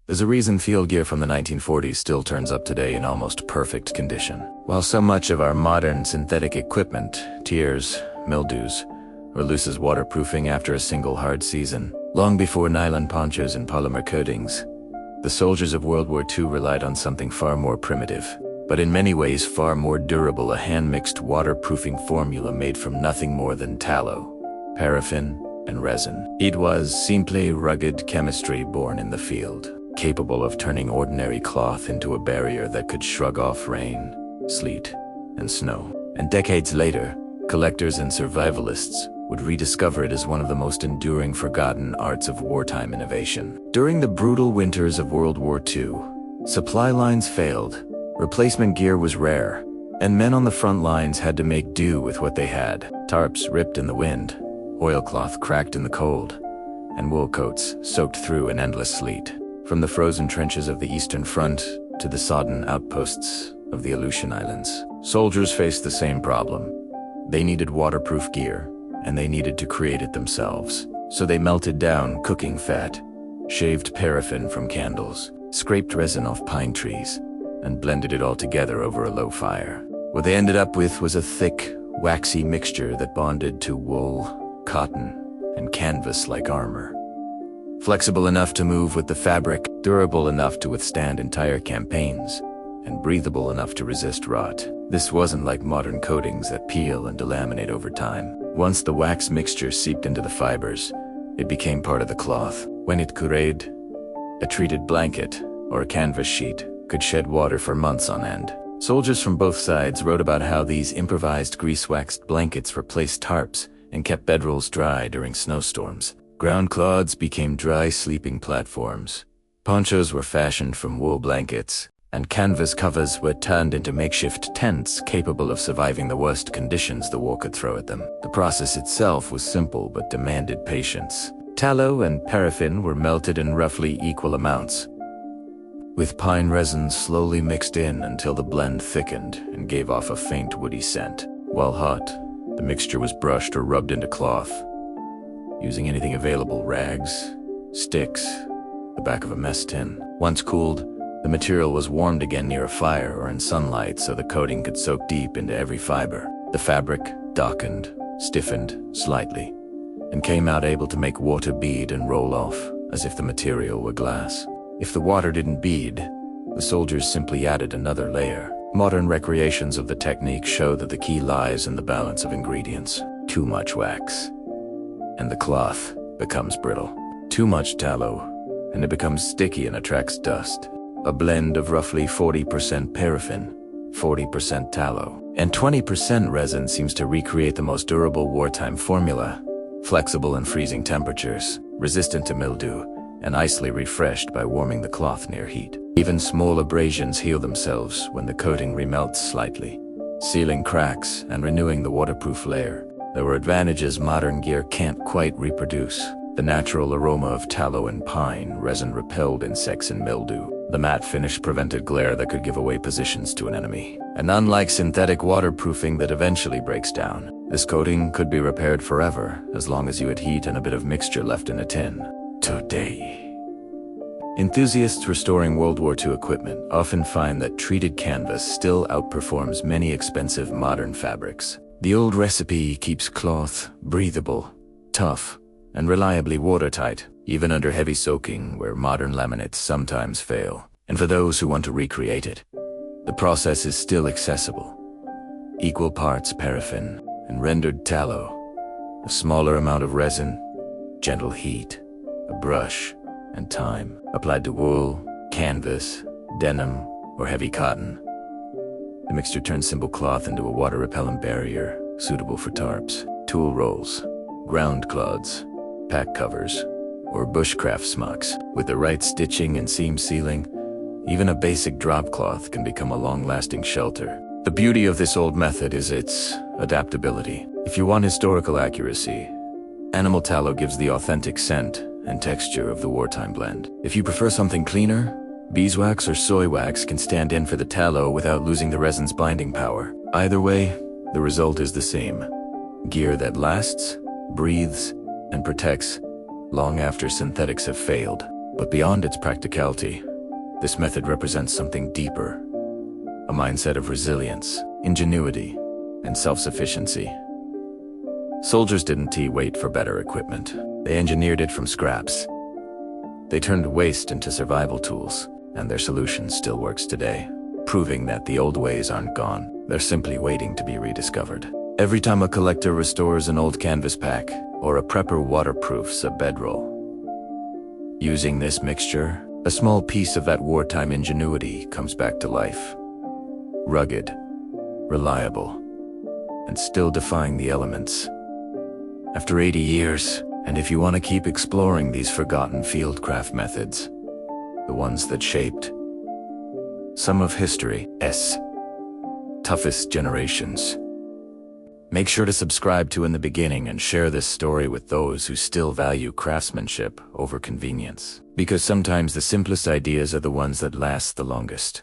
There's a reason field gear from the 1940s still turns up today in almost perfect condition. While so much of our modern synthetic equipment tears, mildews, or loses waterproofing after a single hard season, long before nylon ponchos and polymer coatings, the soldiers of World War II relied on something far more primitive, but in many ways far more durable, a hand-mixed waterproofing formula made from nothing more than tallow, paraffin, and resin. It was simply rugged chemistry born in the field, capable of turning ordinary cloth into a barrier that could shrug off rain, sleet, and snow. And decades later, collectors and survivalists would rediscover it as one of the most enduring forgotten arts of wartime innovation. During the brutal winters of World War II, supply lines failed, replacement gear was rare, and men on the front lines had to make do with what they had. Tarps ripped in the wind, oilcloth cracked in the cold, and wool coats soaked through in endless sleet. From the frozen trenches of the Eastern Front to the sodden outposts of the Aleutian Islands, soldiers faced the same problem. They needed waterproof gear, and they needed to create it themselves. So they melted down cooking fat, shaved paraffin from candles, scraped resin off pine trees, and blended it all together over a low fire. What they ended up with was a thick, waxy mixture that bonded to wool, cotton, and canvas like armor. Flexible enough to move with the fabric, durable enough to withstand entire campaigns, and breathable enough to resist rot. This wasn't like modern coatings that peel and delaminate over time. Once the wax mixture seeped into the fibers, it became part of the cloth. When it cured, a treated blanket or a canvas sheet could shed water for months on end. Soldiers from both sides wrote about how these improvised grease-waxed blankets replaced tarps and kept bedrolls dry during snowstorms. Ground cloths became dry sleeping platforms. Ponchos were fashioned from wool blankets, and canvas covers were turned into makeshift tents capable of surviving the worst conditions the war could throw at them. The process itself was simple but demanded patience. Tallow and paraffin were melted in roughly equal amounts, with pine resin slowly mixed in until the blend thickened and gave off a faint woody scent. While hot, the mixture was brushed or rubbed into cloth, using anything available: rags, sticks, the back of a mess tin. Once cooled, the material was warmed again near a fire or in sunlight so the coating could soak deep into every fiber. The fabric darkened, stiffened slightly, and came out able to make water bead and roll off, as if the material were glass. If the water didn't bead, the soldiers simply added another layer. Modern recreations of the technique show that the key lies in the balance of ingredients. Too much wax, and the cloth becomes brittle. Too much tallow, and it becomes sticky and attracts dust. A blend of roughly 40% paraffin, 40% tallow, and 20% resin seems to recreate the most durable wartime formula: flexible in freezing temperatures, resistant to mildew, and icily refreshed by warming the cloth near heat. Even small abrasions heal themselves when the coating remelts slightly, sealing cracks and renewing the waterproof layer. There were advantages modern gear can't quite reproduce. The natural aroma of tallow and pine resin repelled insects and mildew. The matte finish prevented glare that could give away positions to an enemy. And unlike synthetic waterproofing that eventually breaks down, this coating could be repaired forever as long as you had heat and a bit of mixture left in a tin. Today, enthusiasts restoring World War II equipment often find that treated canvas still outperforms many expensive modern fabrics. The old recipe keeps cloth breathable, tough, and reliably watertight, even under heavy soaking where modern laminates sometimes fail. And for those who want to recreate it, the process is still accessible. Equal parts paraffin and rendered tallow, a smaller amount of resin, gentle heat, a brush, and time applied to wool, canvas, denim, or heavy cotton. The mixture turns simple cloth into a water-repellent barrier suitable for tarps, tool rolls, ground cloths, pack covers, or bushcraft smocks. With the right stitching and seam sealing, even a basic drop cloth can become a long-lasting shelter. The beauty of this old method is its adaptability. If you want historical accuracy, animal tallow gives the authentic scent and texture of the wartime blend. If you prefer something cleaner, beeswax or soy wax can stand in for the tallow without losing the resin's binding power. Either way, the result is the same: gear that lasts, breathes, and protects long after synthetics have failed. But beyond its practicality, this method represents something deeper, a mindset of resilience, ingenuity, and self-sufficiency. Soldiers didn't wait for better equipment. They engineered it from scraps. They turned waste into survival tools, and their solution still works today, proving that the old ways aren't gone. They're simply waiting to be rediscovered. Every time a collector restores an old canvas pack, or a prepper waterproofs a bedroll, using this mixture, a small piece of that wartime ingenuity comes back to life. Rugged, reliable, and still defying the elements. After 80 years, and if you want to keep exploring these forgotten fieldcraft methods, the ones that shaped some of history's toughest generations, make sure to subscribe to In the Beginning and share this story with those who still value craftsmanship over convenience. Because sometimes the simplest ideas are the ones that last the longest.